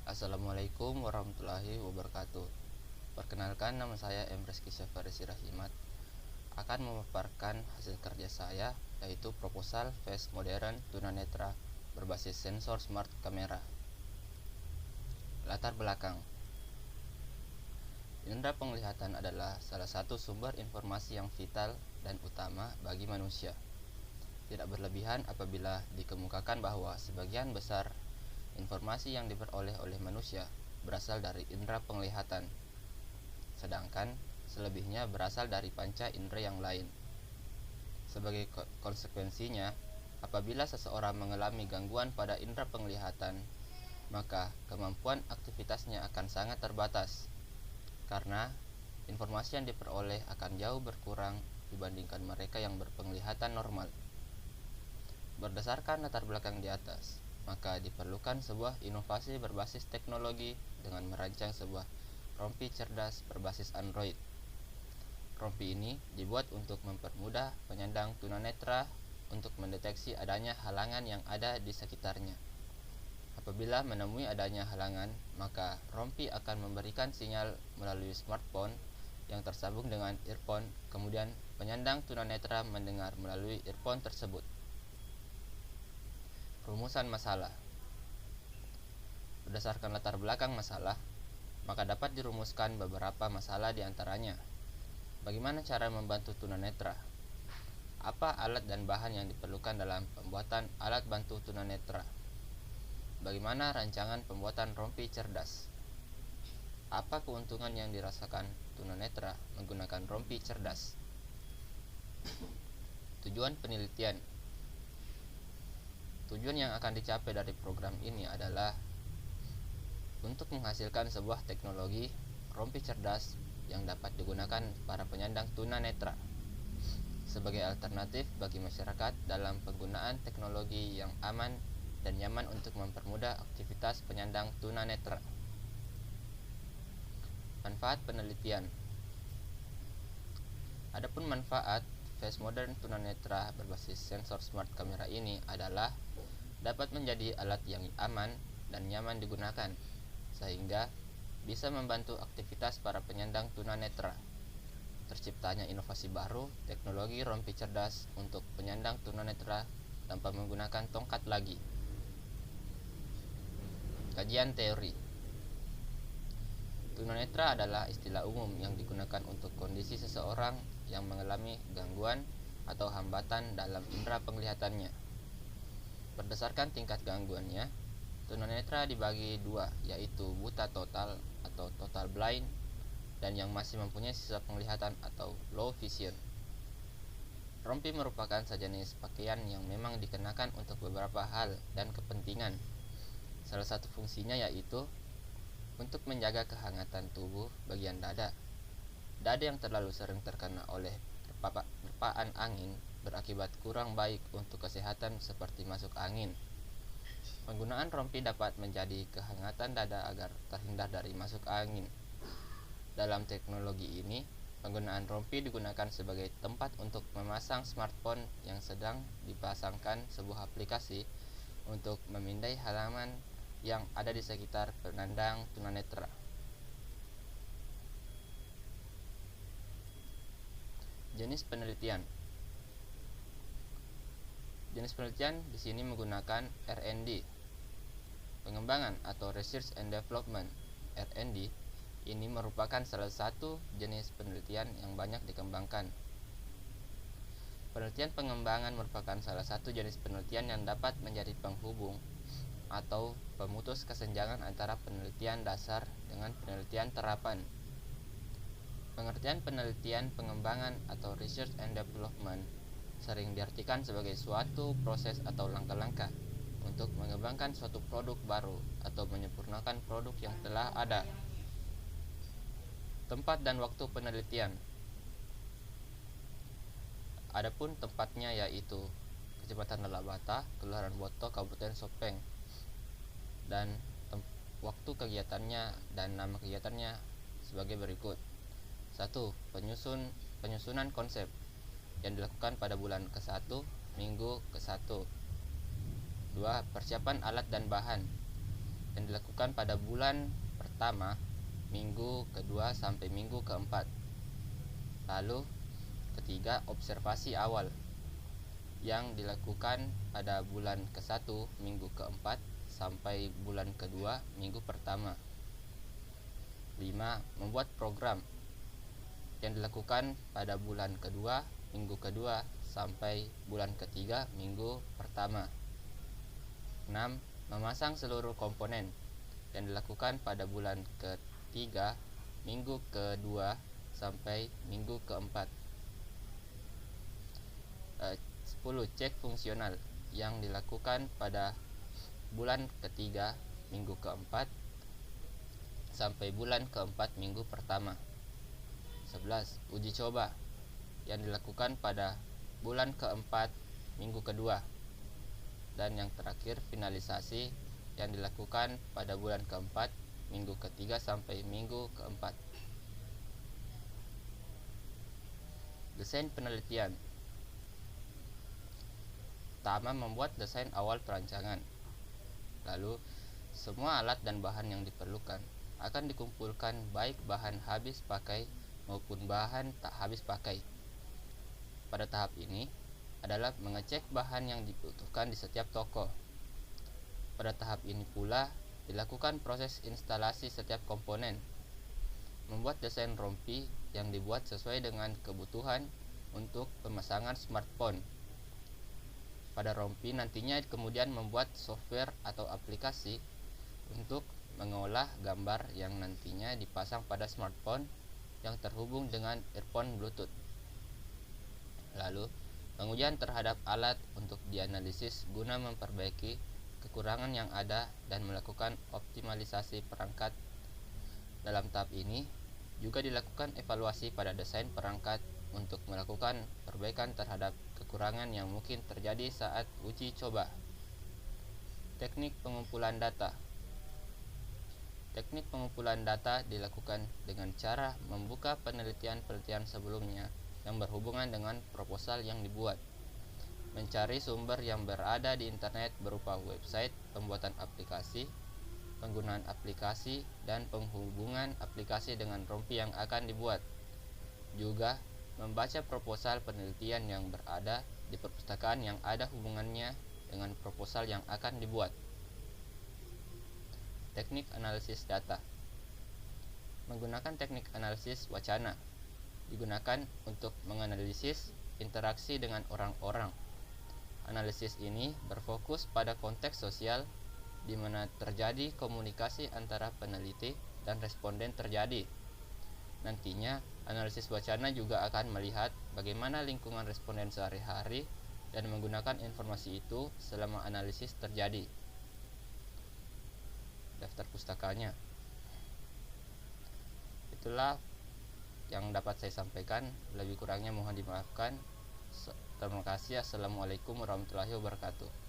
Assalamualaikum warahmatullahi wabarakatuh. Perkenalkan, nama saya M. Reski Syafari Sirahimat. Akan memaparkan hasil kerja saya, yaitu proposal face modern tunanetra berbasis sensor smart kamera. Latar belakang. Indera penglihatan adalah salah satu sumber informasi yang vital dan utama bagi manusia. Tidak berlebihan apabila dikemukakan bahwa sebagian besar informasi yang diperoleh oleh manusia berasal dari indera penglihatan, sedangkan selebihnya berasal dari panca indera yang lain. Sebagai konsekuensinya, apabila seseorang mengalami gangguan pada indera penglihatan, maka kemampuan aktivitasnya akan sangat terbatas, karena informasi yang diperoleh akan jauh berkurang dibandingkan mereka yang berpenglihatan normal. Berdasarkan latar belakang di atas, maka diperlukan sebuah inovasi berbasis teknologi dengan merancang sebuah rompi cerdas berbasis Android. Rompi ini dibuat untuk mempermudah penyandang tunanetra untuk mendeteksi adanya halangan yang ada di sekitarnya. Apabila menemui adanya halangan, maka rompi akan memberikan sinyal melalui smartphone yang tersambung dengan earphone, kemudian penyandang tunanetra mendengar melalui earphone tersebut. Rumusan masalah. Berdasarkan latar belakang masalah, maka dapat dirumuskan beberapa masalah diantaranya. Bagaimana cara membantu tunanetra? Apa alat dan bahan yang diperlukan dalam pembuatan alat bantu tunanetra? Bagaimana rancangan pembuatan rompi cerdas? Apa keuntungan yang dirasakan tunanetra menggunakan rompi cerdas? Tujuan penelitian. Tujuan yang akan dicapai dari program ini adalah untuk menghasilkan sebuah teknologi rompi cerdas yang dapat digunakan para penyandang tunanetra sebagai alternatif bagi masyarakat dalam penggunaan teknologi yang aman dan nyaman untuk mempermudah aktivitas penyandang tunanetra. Manfaat penelitian. Adapun manfaat face modern tunanetra berbasis sensor smart kamera ini adalah dapat menjadi alat yang aman dan nyaman digunakan, sehingga bisa membantu aktivitas para penyandang tunanetra. Terciptanya inovasi baru, teknologi rompi cerdas untuk penyandang tunanetra tanpa menggunakan tongkat lagi. Kajian teori. Tunanetra adalah istilah umum yang digunakan untuk kondisi seseorang yang mengalami gangguan atau hambatan dalam indera penglihatannya. Berdasarkan tingkat gangguannya, tunanetra dibagi dua, yaitu buta total atau total blind, dan yang masih mempunyai sisa penglihatan atau low vision. Rompi merupakan sejenis pakaian yang memang dikenakan untuk beberapa hal dan kepentingan. Salah satu fungsinya yaitu untuk menjaga kehangatan tubuh bagian dada. Dada yang terlalu sering terkena oleh terpaan angin berakibat kurang baik untuk kesehatan seperti masuk angin. Penggunaan rompi dapat menjadi kehangatan dada agar terhindar dari masuk angin. Dalam teknologi ini, penggunaan rompi digunakan sebagai tempat untuk memasang smartphone yang sedang dipasangkan sebuah aplikasi untuk memindai halaman yang ada di sekitar penyandang tunanetra. Jenis penelitian. Jenis penelitian di sini menggunakan R&D. Pengembangan atau Research and Development (R&D) ini merupakan salah satu jenis penelitian yang banyak dikembangkan. Penelitian pengembangan merupakan salah satu jenis penelitian yang dapat menjadi penghubung atau pemutus kesenjangan antara penelitian dasar dengan penelitian terapan. Pengertian penelitian pengembangan atau Research and Development sering diartikan sebagai suatu proses atau langkah-langkah untuk mengembangkan suatu produk baru atau menyempurnakan produk yang telah ada. Tempat dan waktu penelitian. Adapun tempatnya yaitu Kecamatan Lalabata, Kelurahan Boto, Kabupaten Sopeng. Dan waktu kegiatannya dan nama kegiatannya sebagai berikut. 1. Penyusunan konsep yang dilakukan pada bulan ke-1, minggu ke-1. 2. Persiapan alat dan bahan yang dilakukan pada bulan pertama, minggu kedua sampai minggu keempat. Lalu ketiga, observasi awal yang dilakukan pada bulan ke-1 minggu keempat sampai bulan kedua minggu pertama. 5. Membuat program yang dilakukan pada bulan kedua minggu kedua sampai bulan ketiga minggu pertama. 6. Memasang seluruh komponen yang dilakukan pada bulan ketiga minggu kedua sampai minggu keempat. 10. Cek fungsional yang dilakukan pada bulan ketiga minggu keempat sampai bulan keempat minggu pertama. 11. Uji coba yang dilakukan pada bulan keempat minggu kedua. Dan yang terakhir, finalisasi yang dilakukan pada bulan keempat minggu ketiga sampai minggu keempat. Desain penelitian. Pertama, membuat desain awal perancangan. Lalu, semua alat dan bahan yang diperlukan akan dikumpulkan, baik bahan habis pakai maupun bahan tak habis pakai. Pada tahap ini adalah mengecek bahan yang dibutuhkan di setiap toko. Pada tahap ini pula dilakukan proses instalasi setiap komponen. Membuat desain rompi yang dibuat sesuai dengan kebutuhan untuk pemasangan smartphone. Pada rompi nantinya kemudian membuat software atau aplikasi untuk mengolah gambar yang nantinya dipasang pada smartphone yang terhubung dengan earphone Bluetooth. Lalu, pengujian terhadap alat untuk dianalisis guna memperbaiki kekurangan yang ada dan melakukan optimalisasi perangkat. Dalam tahap ini juga dilakukan evaluasi pada desain perangkat untuk melakukan perbaikan terhadap kekurangan yang mungkin terjadi saat uji coba. Teknik pengumpulan data. Teknik pengumpulan data dilakukan dengan cara membuka penelitian-penelitian sebelumnya yang berhubungan dengan proposal yang dibuat, mencari sumber yang berada di internet berupa website, pembuatan aplikasi, penggunaan aplikasi, dan penghubungan aplikasi dengan rompi yang akan dibuat. Juga membaca proposal penelitian yang berada di perpustakaan yang ada hubungannya dengan proposal yang akan dibuat. Teknik analisis data. Menggunakan teknik analisis wacana digunakan untuk menganalisis interaksi dengan orang-orang. Analisis ini berfokus pada konteks sosial di mana terjadi komunikasi antara peneliti dan responden terjadi. Nantinya, analisis wacana juga akan melihat bagaimana lingkungan responden sehari-hari dan menggunakan informasi itu selama analisis terjadi. Daftar pustakanya. Itulah yang dapat saya sampaikan, lebih kurangnya mohon dimaafkan. Terima kasih. Assalamualaikum warahmatullahi wabarakatuh.